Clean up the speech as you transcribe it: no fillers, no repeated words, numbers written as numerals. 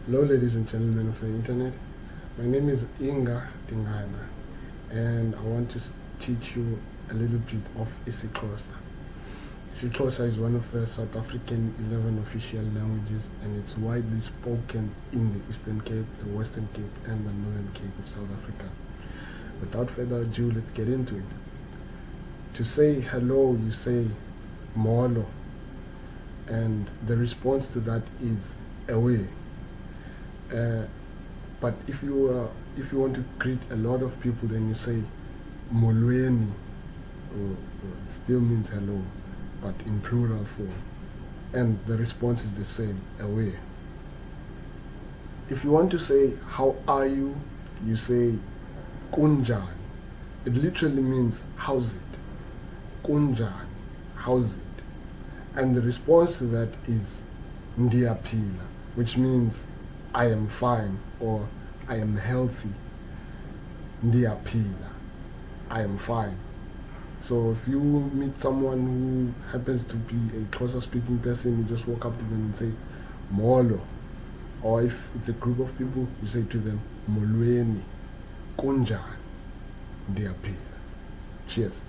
Hello, ladies and gentlemen of the internet. My name is Inga Dingana, and I want to teach you a little bit of isiXhosa. isiXhosa is one of the South African 11 official languages, and it's widely spoken in the Eastern Cape, the Western Cape, and the Northern Cape of South Africa. Without further ado, let's get into it. To say hello, you say molo, and the response to that is away. But if you want to greet a lot of people, then you say molweni. It still means hello, but in plural form, and the response is the same, away. If you want to say how are you, you say kunjani. It literally means how's it. Kunjani, how's it. And the response to that is ndiyaphila, which means I am fine or I am healthy. Ndiyaphila, I am fine. So if you meet someone who happens to be a Xhosa speaking person, you just walk up to them and say molo. Or if it's a group of people, you say to them molweni, kunjani, ndiyaphila. Cheers.